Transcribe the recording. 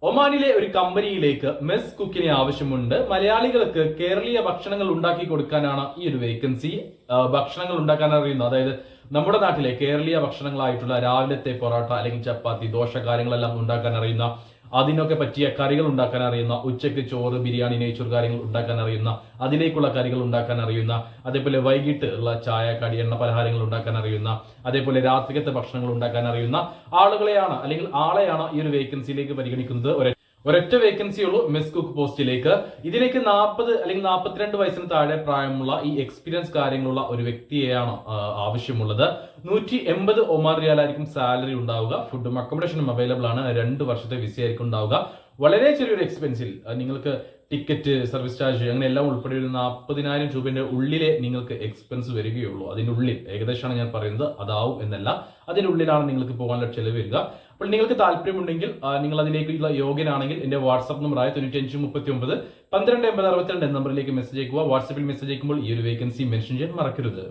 ഒമാനിലെ ഒരു കമ്പനിയിലേക്ക് മെസ് കുക്കിനെ ആവശ്യമുണ്ട്. മലയാളികൾക്ക് കേരളീയ ഭക്ഷണങ്ങൾ ഉണ്ടാക്കി കൊടുക്കാനാണ് ഈ ഒരു വേക്കൻസി. ഭക്ഷണങ്ങൾ ഉണ്ടാക്കാൻ അറിയുന്ന, അതായത് നമ്മുടെ നാട്ടിലെ കേരളീയ ഭക്ഷണങ്ങളായിട്ടുള്ള രാവിലത്തെ പൊറോട്ട അല്ലെങ്കിൽ ചപ്പാത്തി, ദോശ കാര്യങ്ങളെല്ലാം ഉണ്ടാക്കാൻ അറിയുന്ന, അതിനൊക്കെ പറ്റിയ കറികൾ ഉണ്ടാക്കാൻ അറിയുന്ന, ഉച്ചയ്ക്ക് ചോറ്, ബിരിയാണി, നെയ്ച്ചോറ് കാര്യങ്ങൾ ഉണ്ടാക്കാൻ അറിയുന്ന, അതിലേക്കുള്ള കറികൾ ഉണ്ടാക്കാൻ അറിയുന്ന, അതേപോലെ വൈകിട്ട് ഉള്ള ചായ, കടി, എണ്ണ പലഹാരങ്ങൾ ഉണ്ടാക്കാൻ അറിയുന്ന, അതേപോലെ രാത്രികത്തെ ഭക്ഷണങ്ങൾ ഉണ്ടാക്കാൻ അറിയുന്ന ആളുകളെയാണ് അല്ലെങ്കിൽ ആളെയാണ് ഈ ഒരു വേക്കൻസിയിലേക്ക് പരിഗണിക്കുന്നത്. ഒരൊറ്റ വേക്കൻസി ഉള്ളൂ മെസ് കുക്ക് പോസ്റ്റിലേക്ക്. ഇതിലേക്ക് 40 അല്ലെങ്കിൽ 42 വയസ്സിന് താഴെ പ്രായമുള്ള ഈ എക്സ്പീരിയൻസ് കാര്യങ്ങളുള്ള ഒരു വ്യക്തിയെയാണ് ആവശ്യമുള്ളത്. 180 ഒമാൻ റിയാലായിരിക്കും സാലറി ഉണ്ടാവുക. ഫുഡും അക്കോമഡേഷനും അവൈലബിൾ ആണ്. 2 വർഷത്തെ വിസ ആയിരിക്കും ഉണ്ടാവുക. വളരെ ചെറിയൊരു എക്സ്പെൻസിൽ നിങ്ങൾക്ക് ടിക്കറ്റ്, സർവീസ് ചാർജ് അങ്ങനെ എല്ലാം ഉൾപ്പെടെ ഒരു 40,000 രൂപയുടെ ഉള്ളിലെ നിങ്ങൾക്ക് എക്സ്പെൻസ് വരികയുള്ളൂ. അതിനുള്ളിൽ ഏകദേശമാണ് ഞാൻ പറയുന്നത്, അതാവും എന്നല്ല, അതിനുള്ളിലാണ് നിങ്ങൾക്ക് പോകാനുള്ള ചെലവ് വരിക. അപ്പോൾ നിങ്ങൾക്ക് താല്പര്യമുണ്ടെങ്കിൽ, നിങ്ങൾ അതിലേക്കുള്ള യോഗ്യനാണെങ്കിൽ എന്റെ വാട്സ്ആപ്പ് നമ്പറായ 9539 12 80 62 എന്ന നമ്പറിലേക്ക് മെസ്സേജ് അയക്കുക. വാട്സ്ആപ്പിൽ മെസ്സേജ് അയക്കുമ്പോൾ ഈ ഒരു വേക്കൻസി മെൻഷൻ ചെയ്യാൻ മറക്കരുത്.